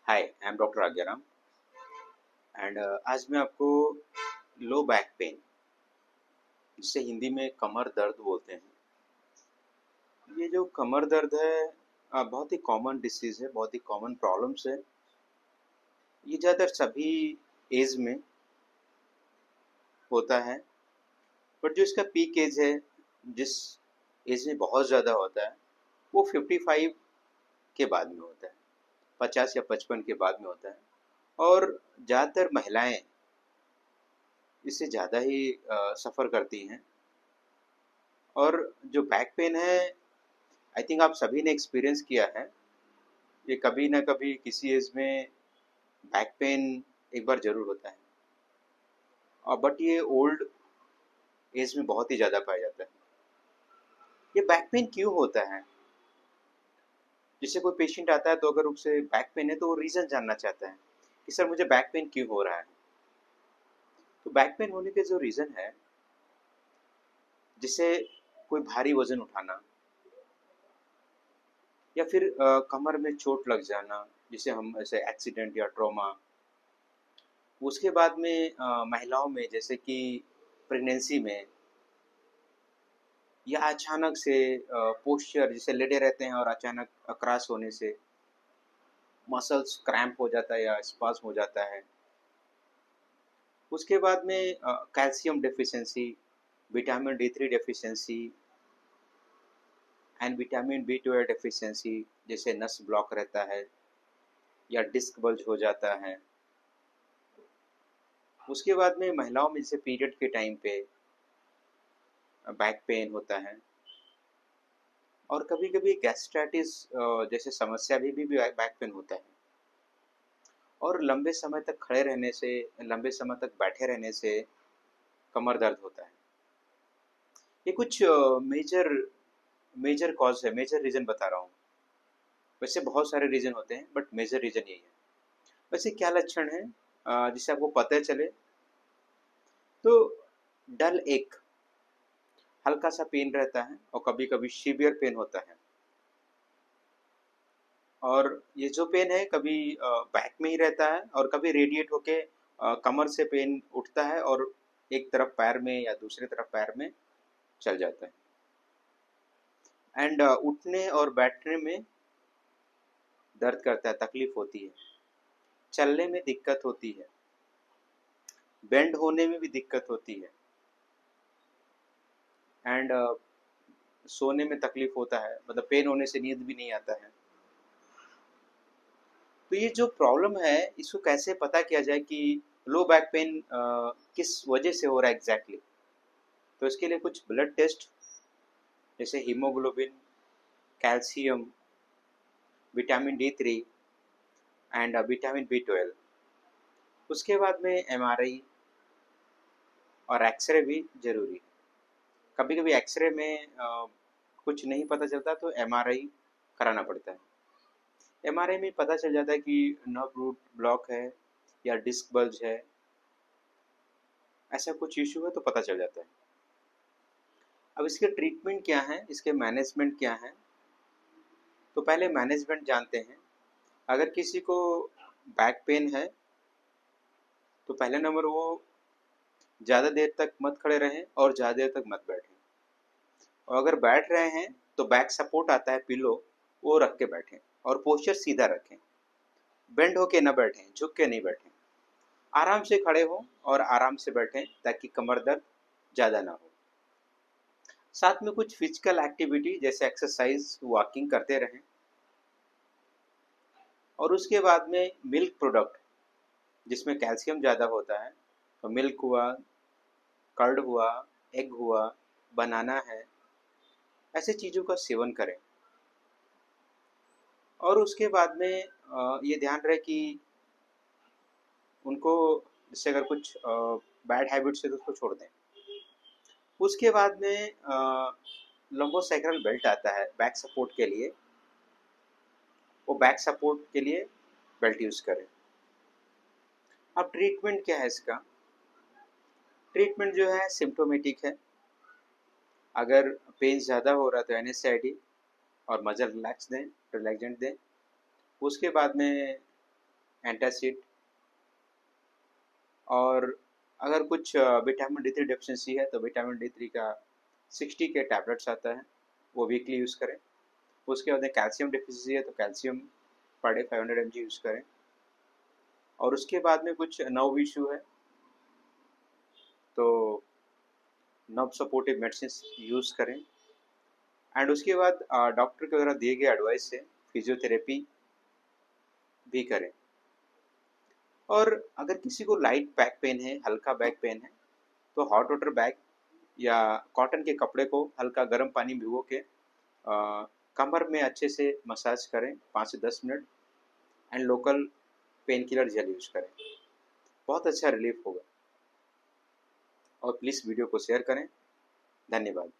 Hi, I am doctor Agyaram and आज मैं आपको लो बैक पेन, जिसे हिंदी में कमर दर्द बोलते हैं। ये जो कमर दर्द है बहुत ही कॉमन डिसीज़ है, बहुत ही कॉमन प्रॉब्लम्स है। ये ज़्यादातर सभी एज में होता है, बट जो इसका पीक एज है, जिस एज में बहुत ज़्यादा होता है, वो 55 के बाद में होता है, 50 या 55 के बाद में होता है। और ज़्यादातर महिलाएं इससे ज़्यादा ही सफ़र करती हैं। और जो बैक पेन है, आई थिंक आप सभी ने एक्सपीरियंस किया है। ये कभी ना कभी किसी एज में बैक पेन एक बार ज़रूर होता है, और बट ये ओल्ड एज में बहुत ही ज़्यादा पाया जाता है। ये बैक पेन क्यों होता है? जैसे कोई पेशेंट आता है तो अगर उसे बैक पेन है तो वो रीज़न जानना चाहता है कि सर मुझे बैक पेन क्यों हो रहा है। तो बैक पेन होने के जो रीज़न है, जैसे कोई भारी वज़न उठाना, या फिर कमर में चोट लग जाना, जिसे हम ऐसे एक्सीडेंट या ट्रॉमा। उसके बाद में महिलाओं में जैसे कि प्रेगनेंसी में, या अचानक से पोस्चर जैसे लेटे रहते हैं और अचानक क्रैश होने से मसल्स क्रैम्प हो जाता है या स्पाज्म हो जाता है। उसके बाद में calcium deficiency, vitamin D3 deficiency and vitamin B12 deficiency, जैसे नस ब्लॉक रहता है या डिस्क बल्ज हो जाता है। उसके बाद में महिलाओं में जैसे पीरियड के टाइम पे बैक पेन होता है, और कभी-कभी गैस्ट्राइटिस जैसे समस्या भी बैक पेन होता है। और लंबे समय तक खड़े रहने से, लंबे समय तक बैठे रहने से कमर दर्द होता है। ये कुछ मेजर मेजर कॉज है, मेजर रीज़न बता रहा हूँ। वैसे बहुत सारे रीज़न होते हैं, बट मेजर रीज़न यही है। वैसे क्या लक्षण है जिससे आपको पता चले? तो डल एक, हल्का सा पेन रहता है, और कभी-कभी सीवियर पेन होता है। और ये जो पेन है कभी बैक में ही रहता है, और कभी रेडिएट होके कमर से पेन उठता है और एक तरफ पैर में या दूसरी तरफ पैर में चल जाता है। एंड उठने और बैठने में दर्द करता है, तकलीफ होती है, चलने में दिक्कत होती है, बेंड होने में भी दिक्कत होती है, एंड सोने में तकलीफ होता है, मतलब पेन होने से नींद भी नहीं आता है। तो ये जो प्रॉब्लम है, इसको कैसे पता किया जाए कि लो बैक पेन किस वजह से हो रहा है एग्जैक्टली? तो इसके लिए कुछ ब्लड टेस्ट, जैसे haemoglobin, calcium, vitamin D3 and vitamin B12। उसके बाद में MRI और एक्सरे भी ज़रूरी है। कभी-कभी एक्सरे में कुछ नहीं पता चलता तो MRI कराना पड़ता है। MRI में पता चल जाता है कि नर्व रूट ब्लॉक है या डिस्क बल्ज है, ऐसा कुछ इश्यू है तो पता चल जाता है। अब इसके ट्रीटमेंट क्या है, इसके मैनेजमेंट क्या है? तो पहले मैनेजमेंट जानते हैं। अगर किसी को बैक पेन है, तो पहले नंबर वो ज़्यादा देर तक मत खड़े रहें और ज़्यादा देर तक मत बैठें। और अगर बैठ रहे हैं तो बैक सपोर्ट आता है पिलो, वो रख के बैठें और पोस्चर सीधा रखें। बेंड होके ना बैठें, झुक के नहीं बैठें। आराम से खड़े हों और आराम से बैठें ताकि कमर दर्द ज़्यादा ना हो। साथ में कुछ फिजिकल एक्टिविटी जैसे एक्सरसाइज, वॉकिंग करते रहें। और उसके बाद में मिल्क प्रोडक्ट, जिसमें कैल्शियम ज़्यादा होता है, तो मिल्क हुआ, कर्ड हुआ, एग हुआ, बनाना है, ऐसे चीज़ों का सेवन करें। और उसके बाद में ये ध्यान रहे कि उनको, जैसे अगर कुछ बैड हैबिट्स है तो उसको छोड़ दें। उसके बाद में लंबोसैक्रल बेल्ट आता है बैक सपोर्ट के लिए, वो बैक सपोर्ट के लिए बेल्ट यूज़ करें। अब ट्रीटमेंट क्या है इसका? ट्रीटमेंट जो है सिम्प्टोमेटिक है। अगर पेन ज़्यादा हो रहा है तो NSAID और मसल रिलैक्सेंट दें। उसके बाद में एंटासिड, और अगर कुछ विटामिन डी 3 डेफिशिएंसी है तो विटामिन डी 3 का 60 के टैबलेट्स आता है, वो वीकली यूज़ करें। उसके बाद में कैल्शियम डेफिशिएंसी है तो calcium per day 500 mg use करें। और उसके बाद में कुछ नर्व इशू है तो नर्व सपोर्टिव मेडिसिन यूज़ करें। एंड उसके बाद डॉक्टर के द्वारा दिए गए एडवाइस से फिजियोथेरेपी भी करें। और अगर किसी को लाइट बैक पेन है, हल्का बैक पेन है, तो हॉट वाटर बैग या कॉटन के कपड़े को हल्का गर्म पानी में भिगो के कमर में अच्छे से मसाज करें 5 से 10 minute, and local pain killer gel use करें, बहुत अच्छा रिलीफ होगा। और प्लीज़ वीडियो को शेयर करें। धन्यवाद।